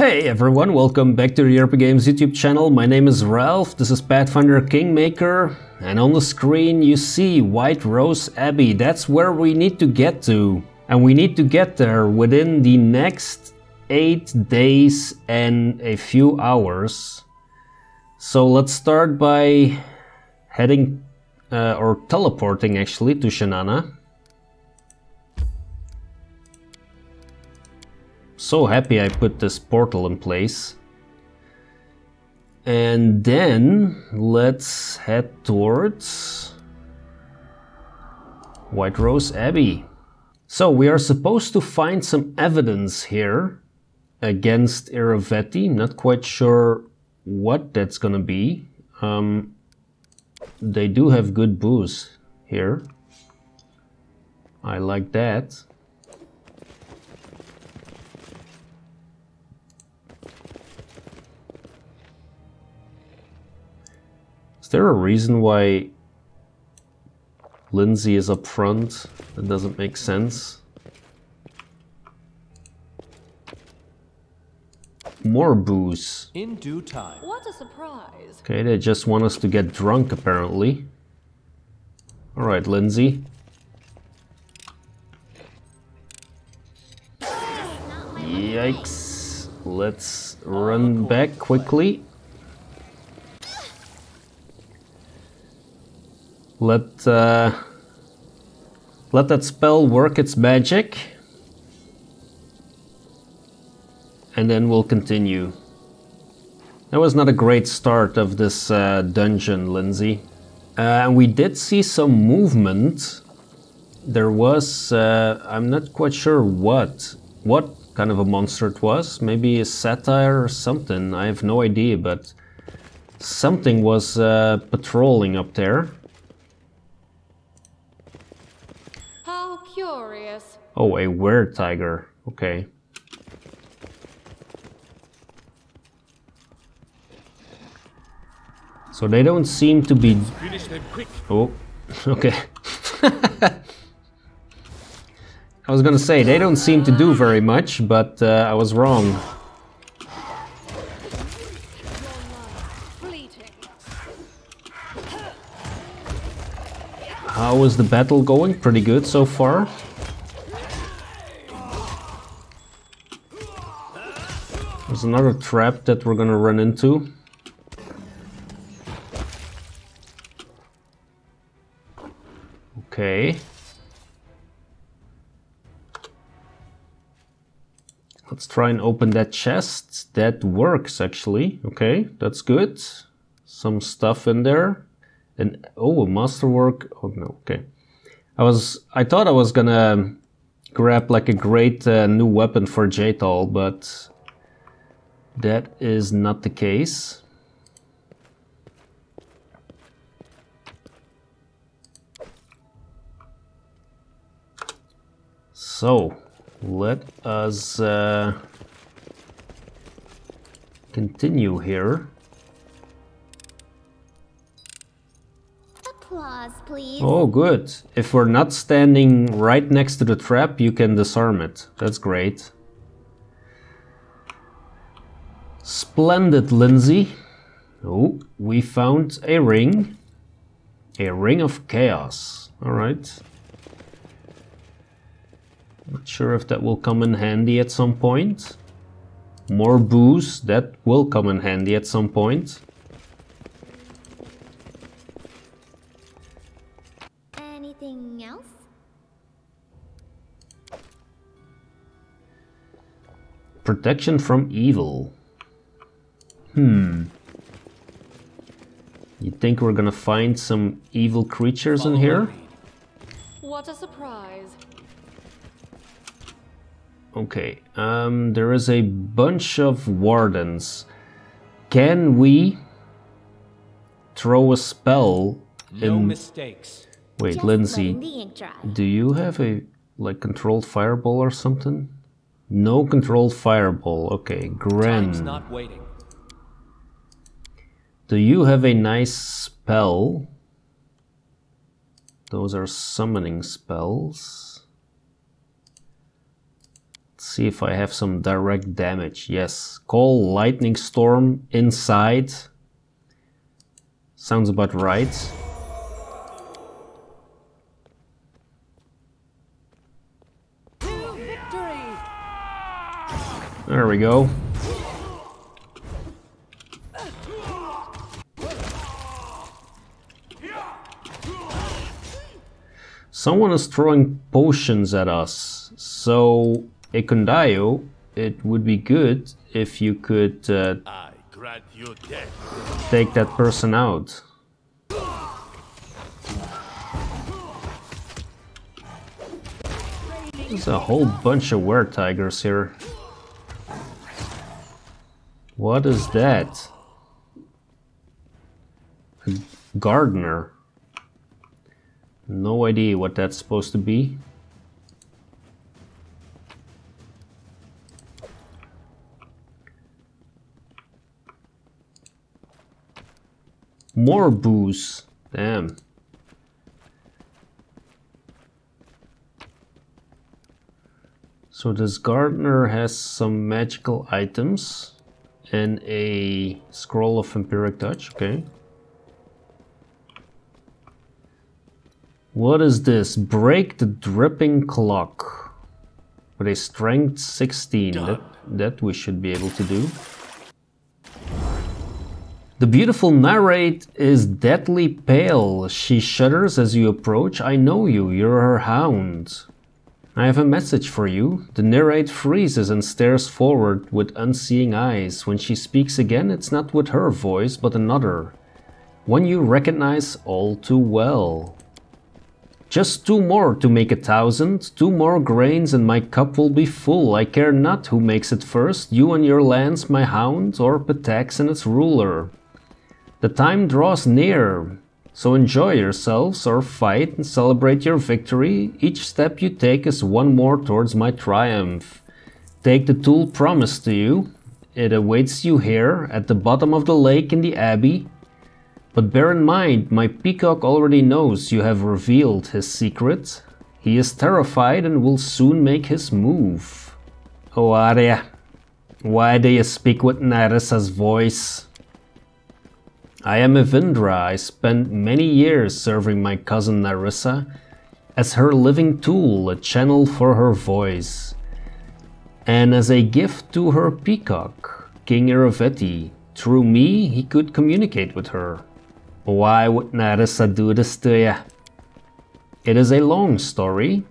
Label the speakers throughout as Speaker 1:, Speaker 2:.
Speaker 1: Hey everyone, welcome back to the RPGames YouTube channel. My name is Ralph, this is Pathfinder Kingmaker, and on the screen you see Whiterose Abbey. That's where we need to get to. And we need to get there within the next 8 days and a few hours. So let's start by heading, or teleporting actually, to Shanana. So happy I put this portal in place. And then let's head towards Whiterose Abbey. So we are supposed to find some evidence here against Irovetti. Not quite sure what that's gonna be. They do have good booze here. I like that. Is there a reason why Lindsay is up front? That doesn't make sense. More booze.
Speaker 2: In due time.
Speaker 3: What a surprise.
Speaker 1: Okay, they just want us to get drunk apparently. Alright, Lindsay. Yikes. Let's run back quickly. Let that spell work its magic, and then we'll continue. That was not a great start of this dungeon, Lindsay. And we did see some movement. There was, I'm not quite sure what kind of a monster it was. Maybe a satyr or something, I have no idea, but something was patrolling up there.
Speaker 3: Curious.
Speaker 1: Oh, a were-tiger. Okay. So they don't seem to be...
Speaker 2: Finish them quick.
Speaker 1: Oh, okay. I was gonna say, they don't seem to do very much, but I was wrong. How is the battle going? Pretty good so far. There's another trap that we're gonna run into. Okay. Let's try and open that chest. That works actually. Okay, that's good. Some stuff in there. And oh, a masterwork. Oh no, okay. I thought I was gonna grab like a great new weapon for Jaital, but that is not the case. So let us continue here.
Speaker 3: Applause, please.
Speaker 1: Oh, good. If we're not standing right next to the trap, you can disarm it. That's great. Splendid, Lindsay. Oh, we found a ring. A ring of chaos. Alright. Not sure if that will come in handy at some point. More booze. That will come in handy at some point.
Speaker 3: Anything else?
Speaker 1: Protection from evil. You think we're gonna find some evil creatures in here?
Speaker 3: What a surprise.
Speaker 1: Okay, there is a bunch of wardens. Can we throw a spell in...
Speaker 2: No mistakes.
Speaker 1: Wait,
Speaker 3: Just
Speaker 1: Lindsay,
Speaker 3: letting the ink dry.
Speaker 1: do you have a, like, controlled fireball or something? No controlled fireball. Okay,
Speaker 2: Time's
Speaker 1: Gren.
Speaker 2: not waiting.
Speaker 1: Do you have a nice spell? Those are summoning spells. See if I have some direct damage. Yes. Call lightning storm inside. Sounds about right. There we go. Someone is throwing potions at us. So, Ekundayo, it would be good if you could
Speaker 2: I grant you death.
Speaker 1: take that person out. There's a whole bunch of were-tigers here. What is that? A gardener. No idea what that's supposed to be. More booze. Damn. So this gardener has some magical items and a scroll of vampiric touch. Okay. What is this? Break the dripping clock. With a strength 16. That we should be able to do. The beautiful narrate is deadly pale. She shudders as you approach. I know you. You're her hound. I have a message for you. The narrate freezes and stares forward with unseeing eyes. When she speaks again, it's not with her voice, but another. One you recognize all too well. Just 2 more to make 1,000, 2 more grains and my cup will be full. I care not who makes it first, you and your lands, my hound, or Pïtax and its ruler. The time draws near, so enjoy yourselves or fight and celebrate your victory. Each step you take is one more towards my triumph. Take the tool promised to you. It awaits you here, at the bottom of the lake in the abbey. But bear in mind, my peacock already knows you have revealed his secret. He is terrified and will soon make his move. Oh, Arya, why do you speak with Narissa's voice? I am Evindra. I spent many years serving my cousin Narissa as her living tool, a channel for her voice. And as a gift to her peacock, King Irovetti, through me he could communicate with her. Why would Narissa do this to ya? It is a long story,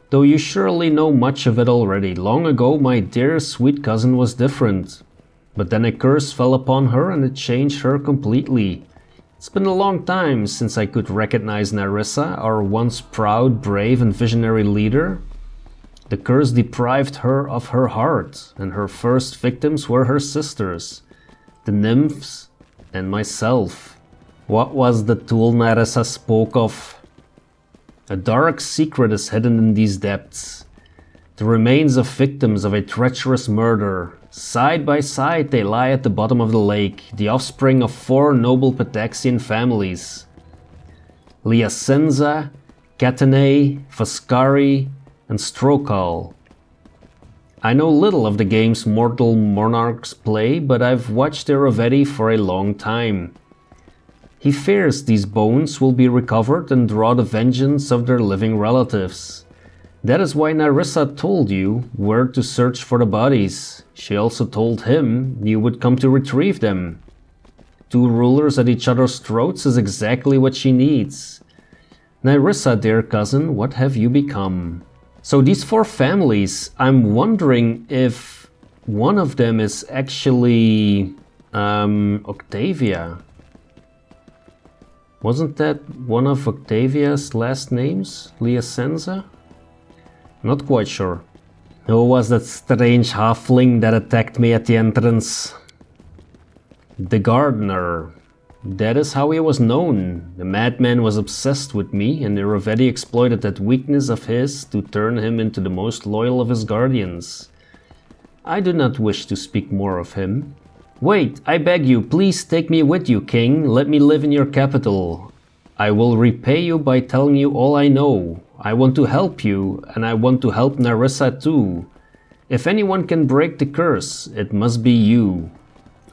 Speaker 1: though you surely know much of it already. Long ago my dear sweet cousin was different, but then a curse fell upon her and it changed her completely. It's been a long time since I could recognize Narissa, our once proud, brave and visionary leader. The curse deprived her of her heart, and her first victims were her sisters, the nymphs and myself. What was the tool Narissa spoke of? A dark secret is hidden in these depths. The remains of victims of a treacherous murder. Side by side they lie at the bottom of the lake, the offspring of 4 noble Pïtaxian families. Liacenza, Catanei, Vascari, and Strokal. I know little of the games mortal monarchs play, but I've watched Irovetti for a long time. He fears these bones will be recovered and draw the vengeance of their living relatives. That is why Narissa told you where to search for the bodies. She also told him you would come to retrieve them. 2 rulers at each other's throats is exactly what she needs. Narissa, dear cousin, what have you become? So these 4 families, I'm wondering if one of them is actually Octavia. Wasn't that one of Octavia's last names? Liacenza? Not quite sure. Who was that strange halfling that attacked me at the entrance? The gardener. That is how he was known. The madman was obsessed with me, and Irovetti exploited that weakness of his to turn him into the most loyal of his guardians. I do not wish to speak more of him. Wait, I beg you, please take me with you, King. Let me live in your capital. I will repay you by telling you all I know. I want to help you, and I want to help Narissa too. If anyone can break the curse, it must be you.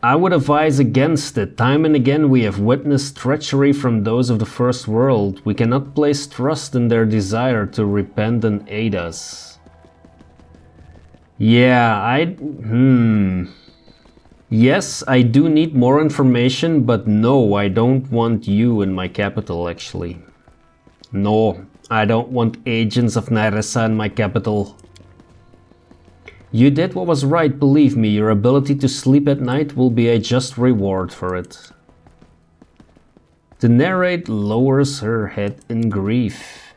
Speaker 1: I would advise against it. Time and again we have witnessed treachery from those of the First World. We cannot place trust in their desire to repent and aid us. Yeah, Yes, I do need more information, but no, I don't want you in my capital, actually. No, I don't want agents of Nerissa in my capital. You did what was right, believe me. Your ability to sleep at night will be a just reward for it. The narrate lowers her head in grief.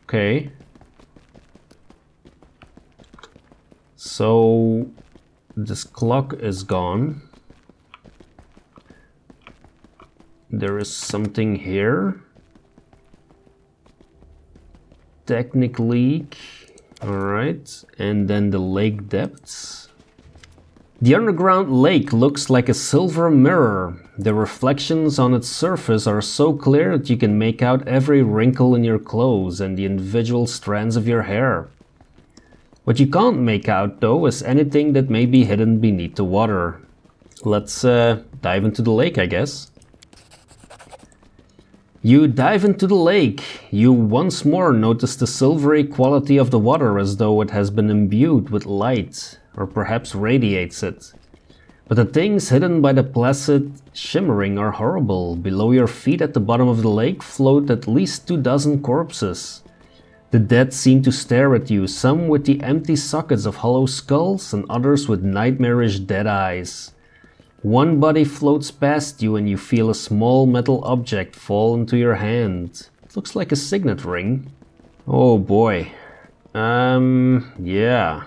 Speaker 1: Okay. So this clock is gone. There is something here. Technically. Alright, and then the lake depths. The underground lake looks like a silver mirror. The reflections on its surface are so clear that you can make out every wrinkle in your clothes and the individual strands of your hair. What you can't make out, though, is anything that may be hidden beneath the water. Let's dive into the lake, I guess. You dive into the lake. You once more notice the silvery quality of the water, as though it has been imbued with light, or perhaps radiates it. But the things hidden by the placid shimmering are horrible. Below your feet at the bottom of the lake float at least 24 corpses. The dead seem to stare at you, some with the empty sockets of hollow skulls and others with nightmarish dead eyes. One body floats past you and you feel a small metal object fall into your hand. It looks like a signet ring. Oh boy. Yeah.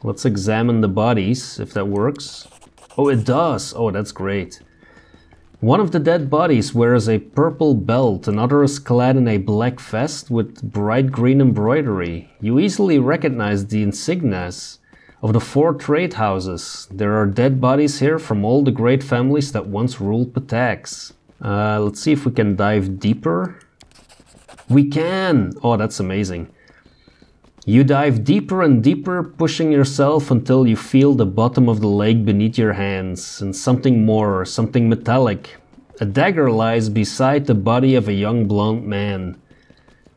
Speaker 1: Let's examine the bodies, if that works. Oh, it does! Oh, that's great. One of the dead bodies wears a purple belt, another is clad in a black vest with bright green embroidery. You easily recognize the insignias of the 4 trade houses. There are dead bodies here from all the great families that once ruled Pïtax. Let's see if we can dive deeper. We can! Oh, that's amazing. You dive deeper and deeper, pushing yourself until you feel the bottom of the lake beneath your hands, and something more, something metallic. A dagger lies beside the body of a young blonde man.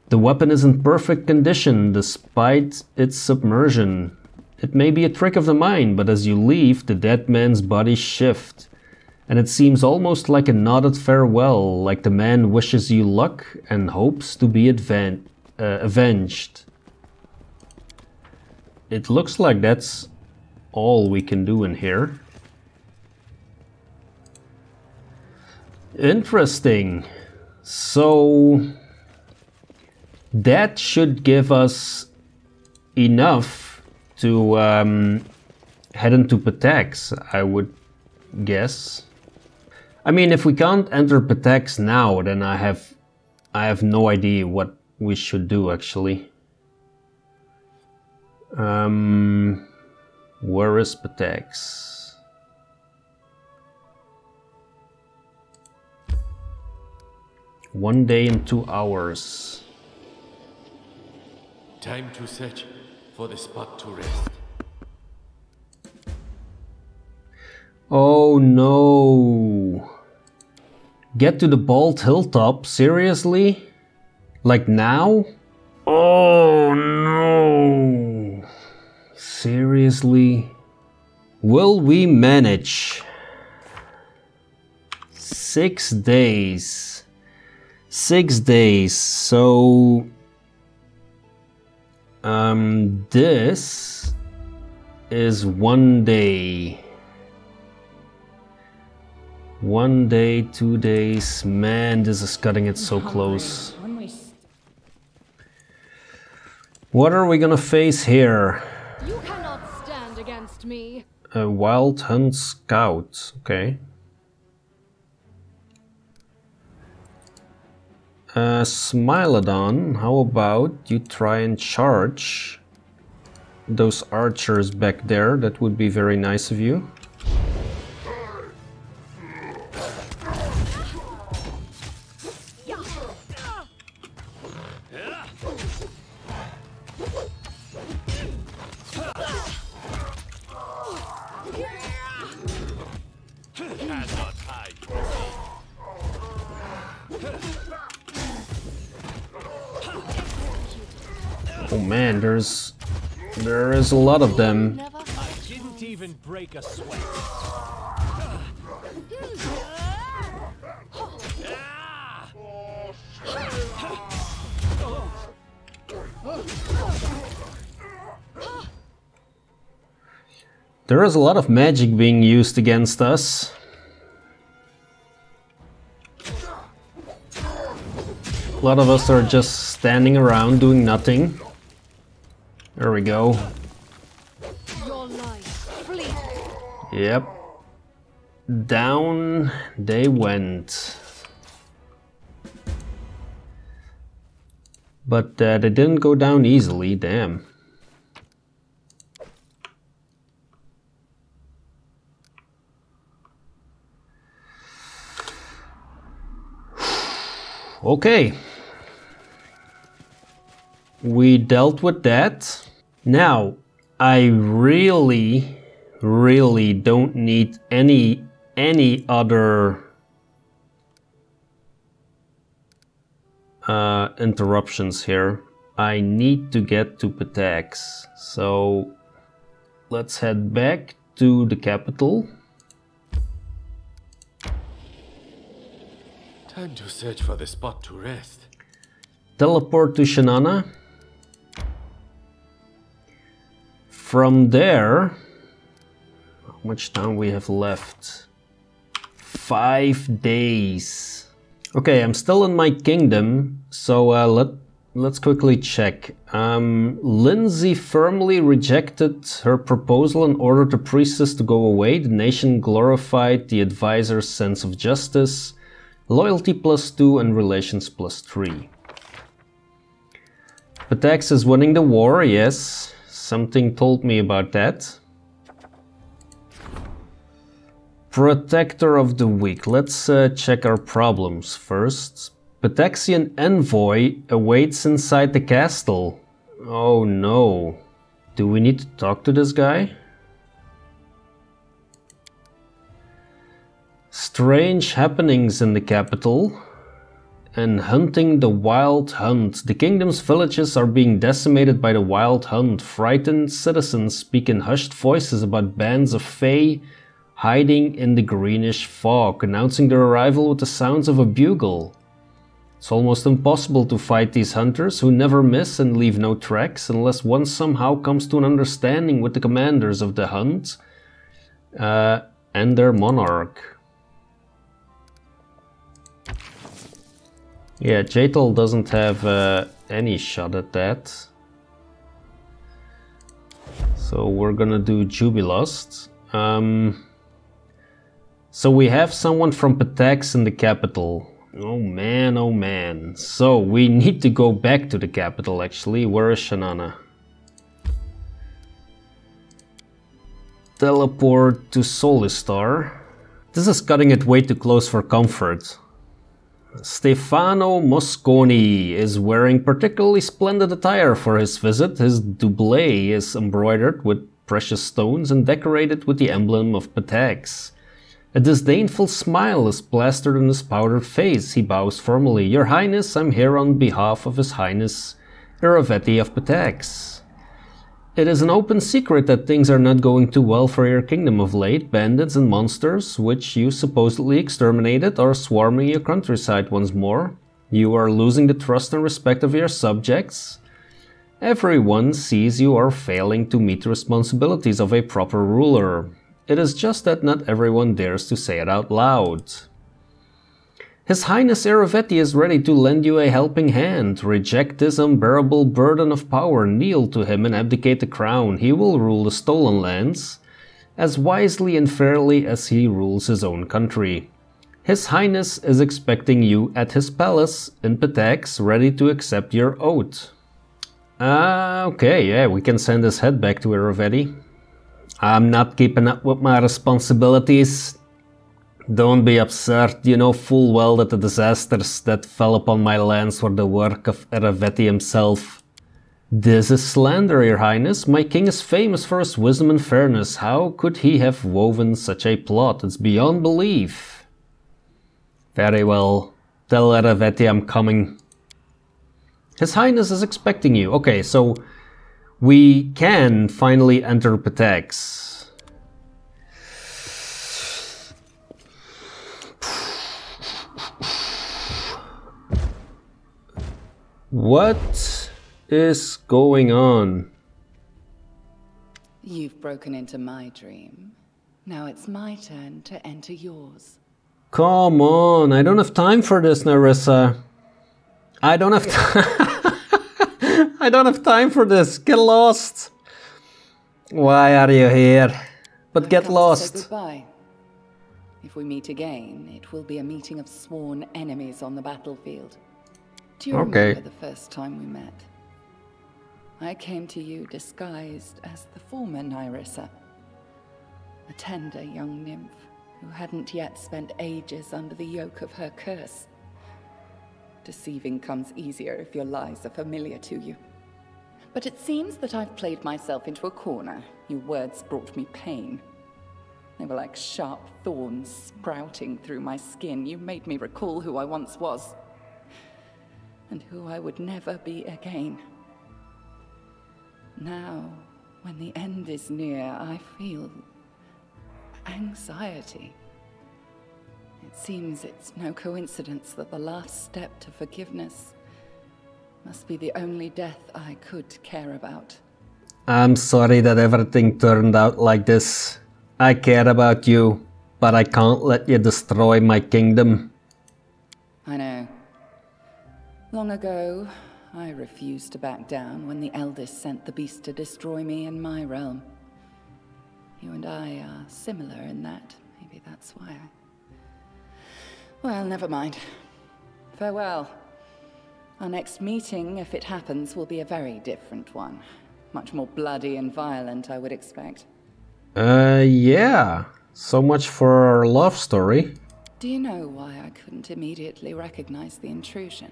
Speaker 1: The weapon is in perfect condition despite its submersion. It may be a trick of the mind, but as you leave, the dead man's body shifts, and it seems almost like a nodded farewell, like the man wishes you luck and hopes to be avenged. It looks like that's all we can do in here. Interesting. So that should give us enough to head into Pïtax, I would guess. I mean, if we can't enter Pïtax now, then I have no idea what we should do, actually. Where is Pïtax? One day and 2 hours.
Speaker 2: Time to search for the spot to rest.
Speaker 1: Oh no. Get to the bald hilltop? Seriously? Like now? Oh no. Seriously? Will we manage? 6 days. 6 days. So this is 1 day. 1 day, 2 days. Man, this is cutting it so close. What are we gonna face here?
Speaker 3: You cannot stand against me.
Speaker 1: A wild hunt scout. Okay. Smilodon, how about you try and charge those archers back there? That would be very nice of you. Oh man, there is a lot of them.
Speaker 4: I didn't even break a sweat.
Speaker 1: There is a lot of magic being used against us. A lot of us are just standing around doing nothing. There we go.
Speaker 3: Your life, flee.
Speaker 1: Yep. Down they went. But they didn't go down easily, damn. Okay. We dealt with that. Now, I really don't need any other interruptions here. I need to get to Pïtax. So let's head back to the capital.
Speaker 2: Time to search for the spot to rest.
Speaker 1: Teleport to Shanana. From there, how much time we have left? 5 days. Okay, I'm still in my kingdom, so let's quickly check. Lindsay firmly rejected her proposal and ordered the priestess to go away. The nation glorified the advisor's sense of justice. Loyalty +2 and relations +3. Pïtax is winning the war, yes. Something told me about that. Protector of the weak. Let's check our problems first. Pïtaxian envoy awaits inside the castle. Oh no. Do we need to talk to this guy? Strange happenings in the capital. And hunting the wild hunt. The kingdom's villages are being decimated by the wild hunt. Frightened citizens speak in hushed voices about bands of fae hiding in the greenish fog, announcing their arrival with the sounds of a bugle. It's almost impossible to fight these hunters who never miss and leave no tracks unless one somehow comes to an understanding with the commanders of the hunt and their monarch. Yeah, Jatal doesn't have any shot at that. So we're gonna do Jubilust. So we have someone from Pïtax in the capital. Oh man, oh man. So we need to go back to the capital actually. Where is Shanana? Teleport to Solistar. This is cutting it way too close for comfort. Stefano Mosconi is wearing particularly splendid attire for his visit. His doublet is embroidered with precious stones and decorated with the emblem of Pïtax. A disdainful smile is plastered on his powdered face. He bows formally. Your Highness, I'm here on behalf of His Highness Irovetti of Pïtax. It is an open secret that things are not going too well for your kingdom of late. Bandits and monsters, which you supposedly exterminated, are swarming your countryside once more. You are losing the trust and respect of your subjects. Everyone sees you are failing to meet the responsibilities of a proper ruler. It is just that not everyone dares to say it out loud. His Highness Irovetti is ready to lend you a helping hand. Reject this unbearable burden of power, kneel to him and abdicate the crown. He will rule the stolen lands as wisely and fairly as he rules his own country. His Highness is expecting you at his palace in Pïtax, ready to accept your oath. Okay, yeah, we can send his head back to Irovetti. I'm not keeping up with my responsibilities. Don't be absurd, you know full well that the disasters that fell upon my lands were the work of Irovetti himself. This is slander, Your Highness. My king is famous for his wisdom and fairness. How could he have woven such a plot? It's beyond belief. Very well. Tell Irovetti I'm coming. His Highness is expecting you. Okay, so we can finally enter Pïtax. What is going on?
Speaker 5: You've broken into my dream. Now it's my turn to enter yours.
Speaker 1: Come on, I don't have time for this, Nerissa. I don't have time. I don't have time for this. Get lost. Why are you here? But get lost.
Speaker 5: Say goodbye. If we meet again, it will be a meeting of sworn enemies on the battlefield. Do you remember the first time we met? I came to you disguised as the former Nerissa, a tender young nymph who hadn't yet spent ages under the yoke of her curse. Deceiving comes easier if your lies are familiar to you. But it seems that I've played myself into a corner. Your words brought me pain. They were like sharp thorns sprouting through my skin. You made me recall who I once was, and who I would never be again. Now, when the end is near, I feel anxiety. It seems it's no coincidence that the last step to forgiveness must be the only death I could care about.
Speaker 1: I'm sorry that everything turned out like this. I care about you, but I can't let you destroy my kingdom.
Speaker 5: I know. Long ago, I refused to back down when the eldest sent the beast to destroy me in my realm. You and I are similar in that. Maybe that's why Well, never mind. Farewell. Our next meeting, if it happens, will be a very different one. Much more bloody and violent, I would expect.
Speaker 1: Yeah. So much for our love story.
Speaker 5: Do you know why I couldn't immediately recognize the intrusion?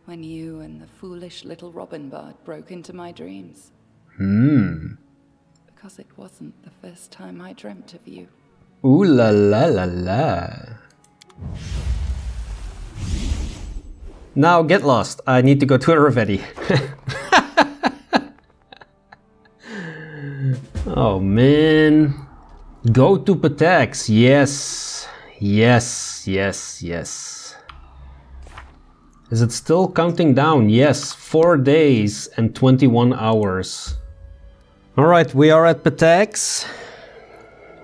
Speaker 5: When you and the foolish little robin bard broke into my dreams. Because it wasn't the first time I dreamt of you.
Speaker 1: Ooh la la la la. Now get lost. I need to go to Irovetti. Oh man. Go to Pïtax. Yes. Yes, yes, yes. Is it still counting down? Yes, 4 days and 21 hours. Alright, we are at Pïtax.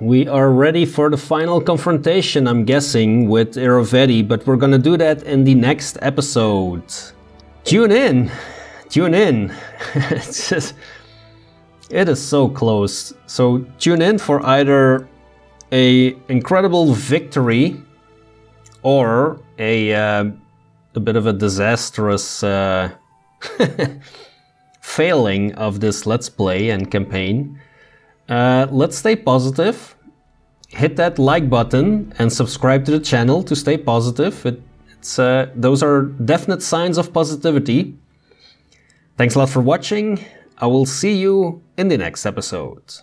Speaker 1: We are ready for the final confrontation, I'm guessing, with Irovetti, but we're gonna do that in the next episode. Tune in! Tune in! It's just, it is so close. So tune in for either a incredible victory or a bit of a disastrous failing of this Let's Play and campaign. Let's stay positive. Hit that like button and subscribe to the channel to stay positive. Those are definite signs of positivity. Thanks a lot for watching. I will see you in the next episode.